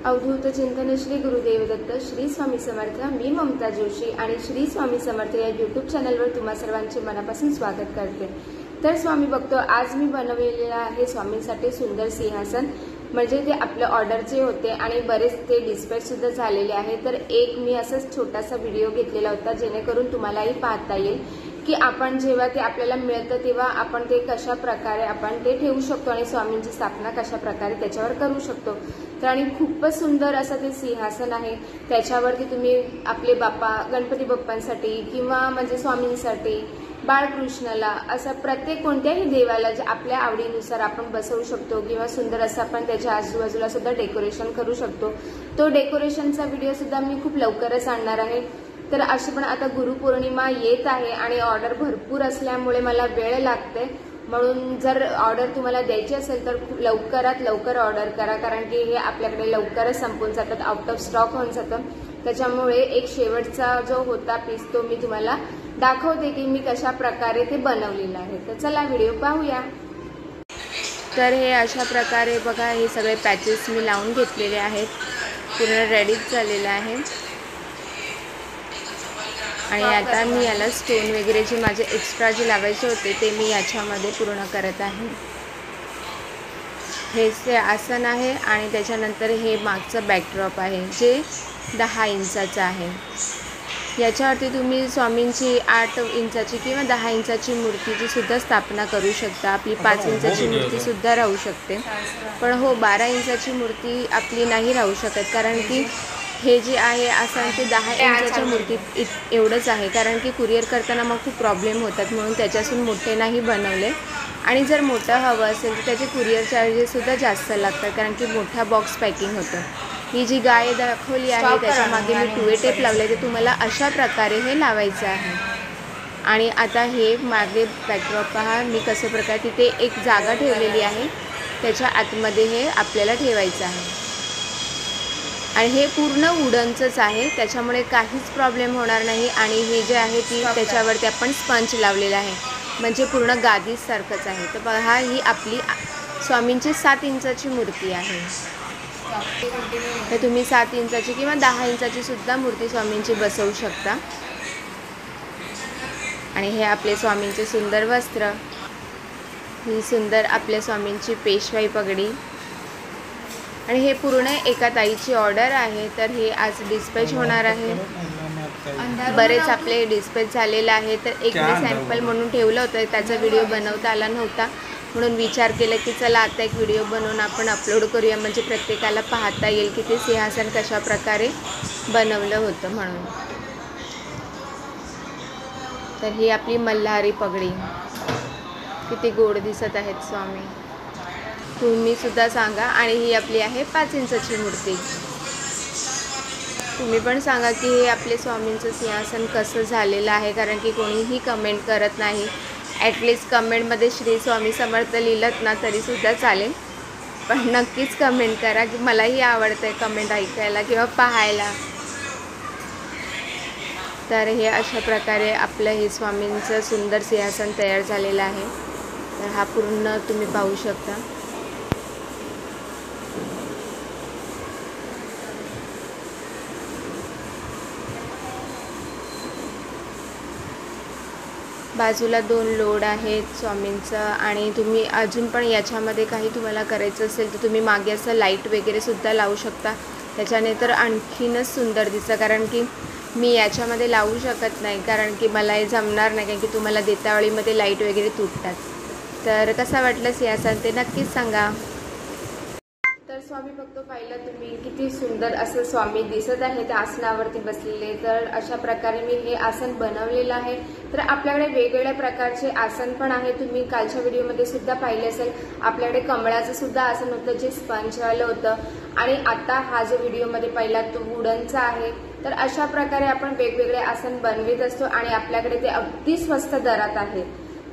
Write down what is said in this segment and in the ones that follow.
अवधूत चिंतन श्री गुरुदेव दत्त श्री स्वामी समर्थ। मी ममता जोशी आणि श्री स्वामी समर्थ या यूट्यूब चॅनलवर तुम्हा सर्वांचे मनापासून स्वागत करते। तर स्वामी बघतो आज मी बनवलेले आहे स्वामींसाठी सुंदर सिंहासन, म्हणजे ते आपल्या ऑर्डरचे होते आणि बरेच ते डिस्पॅच सुद्धा झालेले आहे। तर एक मी असंच छोटासा व्हिडिओ घेतलेला होता जेणेकरून तुम्हालाही पाहता येईल की आपण जेव्हा ते आपल्याला मिळतं तेव्हा आपण ते कशा प्रकारे आपण ते ठेवू शकतो आणि स्वामींची स्थापना कशा प्रकारे त्याच्यावर करू शकतो। तर आणि खूपच सुंदर असं ते सिंहासन आहे। त्याच्यावरती तुम्ही आपले बाप्पा गणपती बाप्पांसाठी किंवा म्हणजे स्वामींसाठी बाळकृष्णाला असं प्रत्येक कोणत्याही देवाला जे आपल्या आवडीनुसार आपण बसवू शकतो किंवा सुंदर असं आपण त्याच्या आजूबाजूला सुद्धा डेकोरेशन करू शकतो। तो डेकोरेशनचा व्हिडिओ सुद्धा मी खूप लवकरच आणणार आहे। तर अशी पण आता गुरुपौर्णिमा येत आहे आणि ऑर्डर भरपूर असल्यामुळे मला वेळ लागते, म्हणून जर ऑर्डर तुम्हाला द्यायची असेल तर लवकरात लवकर ऑर्डर करा, कारण की हे आपल्याकडे लवकरच संपून जातात, आउट ऑफ स्टॉक होऊन जातं। त्याच्यामुळे एक शेवटचा जो होता पीस तो मी तुम्हाला दाखवते की मी कशा प्रकारे ते बनवलेलं आहे। तर चला व्हिडिओ पाहूया। तर हे अशा प्रकारे बघा, हे सगळे पॅचेस मी लावून घेतलेले आहेत, पूर्ण रेडीच झालेलं आहे। आणि आता मी याला स्टोन वगैरे जे माझे एक्स्ट्रा जे लावायचे होते ते मी याच्यामध्ये पूर्ण करत आहे। हे जे आसन आहे आणि त्याच्यानंतर हे मागचं बॅकड्रॉप आहे जे 10 इंचाचं आहे। याच्यावरती तुम्ही स्वामींची 8 इंचाची किंवा 10 इंचाची मूर्तीची सुद्धा स्थापना करू शकता। आपली 5 इंचाची मूर्ती सुद्धा राहू शकते, पण हो 12 इंचाची मूर्ती आपली नाही राहू शकत, कारण की हे जे आहे आसन ते 10 इंचाच्या मूर्ती एवढंच आहे, कारण की कुरिअर करताना मग खूप प्रॉब्लेम होतात, म्हणून त्याच्यासून मोठे नाही बनवले। आणि जर मोठं हवं असेल तर त्याचे कुरिअर चार्जेससुद्धा जास्त लागतात, कारण की मोठा बॉक्स पॅकिंग होतं। ही जी गाय दाखवली आहे त्याच्यामागे मी 2 टेप लावले, ते तुम्हाला अशा प्रकारे हे लावायचं आहे। आणि आता हे मागे बॅकड्रॉप पहा मी कसं प्रकारे तिथे एक जागा ठेवलेली आहे, त्याच्या आतमध्ये हे आपल्याला ठेवायचं आहे। आणि हे पूर्ण वुडनचंच आहे, त्याच्यामुळे काहीच प्रॉब्लेम होणार नाही। आणि हे जे आहे ती त्याच्यावरती आपण स्पंज लावलेला आहे, म्हणजे पूर्ण गादीसारखंच आहे। तर पहा ही आपली स्वामींची 7 इंचाची मूर्ती आहे। तर तुम्ही 7 इंचाची किंवा 10 इंचाची सुद्धा मूर्ती स्वामींची बसवू शकता। आणि हे आपले स्वामींचे सुंदर वस्त्र, ही सुंदर आपल्या स्वामींची पेशवाई पगडी। आणि हे पूर्ण एका ताईची ऑर्डर आहे, तर हे आज डिस्पॅच होणार आहे। बरेच आपले डिस्पॅच झालेलं आहे, तर एक मी सॅम्पल म्हणून ठेवलं होतं, त्याचा व्हिडिओ बनवता आला नव्हता, म्हणून विचार केला की चला आता एक व्हिडिओ बनवून आपण अपलोड करूया, म्हणजे प्रत्येकाला पाहता येईल की ते सिंहासन कशा प्रकारे बनवलं होतं म्हणून। तर ही आपली मल्हारी पगडी, किती गोड दिसत आहेत स्वामी, तुम्ही सुद्धा सांगा। आणि ही आपली आहे 5 इंचाची मूर्ती। तुम्ही पण सांगा की हे आपले स्वामींचं सिंहासन कसं झालेलं आहे, कारण की कोणीही कमेंट करत नाही। ॲटलिस्ट कमेंटमध्ये श्री स्वामी समर्थ लिहिलं ना तरीसुद्धा चालेल, पण नक्कीच कमेंट करा की मलाही आवडतं आहे कमेंट ऐकायला किंवा पाहायला। तर हे अशा प्रकारे आपलं हे स्वामींचं सुंदर सिंहासन तयार झालेलं आहे। तर हा पूर्ण तुम्ही पाहू शकता। बाजूला 2 लोड आहेत स्वामींचं। आणि तुम्ही अजून पण याच्यामध्ये काही तुम्हाला करायचं असेल तर तुम्ही मागे असं लाईट वगैरे सुद्धा लावू शकता, त्याच्याने तर आणखीनच सुंदर दिसतं। कारण की मी याच्यामध्ये लावू शकत नाही, कारण की मला हे जमणार नाही, कारण की तुम्हाला देतावळीमध्ये लाईट वगैरे तुटतात। तर कसा वाटलं सिंहासन ते नक्कीच सांगा। तर स्वामी बघतो पाहिलं तुम्ही किती सुंदर असं स्वामी दिसत आहे त्या आसनावरती बसलेले। तर अशा प्रकारे मी हे आसन बनवलेलं आहे। तर आपल्याकडे वेगवेगळ्या प्रकारचे आसन पण आहे, तुम्ही कालच्या व्हिडिओमध्ये सुद्धा पाहिले असेल। आपल्याकडे कमळाचं सुद्धा आसन होतं जे स्पंजवालं होतं, आणि आता हा जो व्हिडिओमध्ये पाहिला तो वुडनचा आहे। तर अशा प्रकारे आपण वेगवेगळे आसन बनवित असतो आणि आपल्याकडे ते अगदी स्वस्त दरात आहे।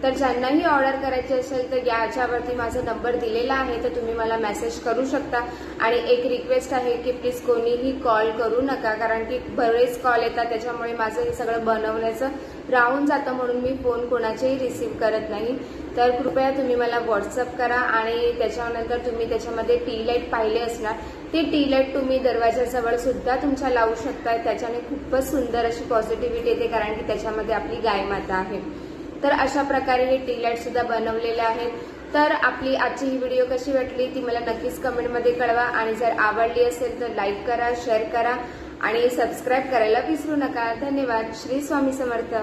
तर ज्यांनाही ऑर्डर करायची असेल तर याच्यावरती माझा नंबर दिलेला आहे, तर तुम्ही मला मेसेज करू शकता। आणि एक रिक्वेस्ट आहे की प्लीज कोणीही कॉल करू नका, कारण की बरेच कॉल येतात, त्याच्यामुळे माझं हे सगळं बनवण्याचं राहून जातं, म्हणून मी फोन कोणाचेही रिसीव करत नाही। तर कृपया तुम्ही मला व्हॉट्सअप करा आणि त्याच्यानंतर तुम्ही त्याच्यामध्ये टी लाईट पाहिले असणार, ते टी लाईट तुम्ही दरवाजाजवळ सुद्धा तुमच्या लावू शकता। त्याच्याने खूपच सुंदर अशी पॉझिटिव्हिटी येते, कारण की त्याच्यामध्ये आपली गाय माता आहे। तर अशा प्रकारे हे टी लाईट सुद्धा बनवलेले आहेत। तर आपली आजची ही व्हिडिओ कशी वाटली ती मला नक्कीच कमेंटमध्ये कळवा आणि जर आवडली असेल तर लाईक करा, शेअर करा आणि सबस्क्राईब करायला विसरू नका। धन्यवाद। श्री स्वामी समर्थ।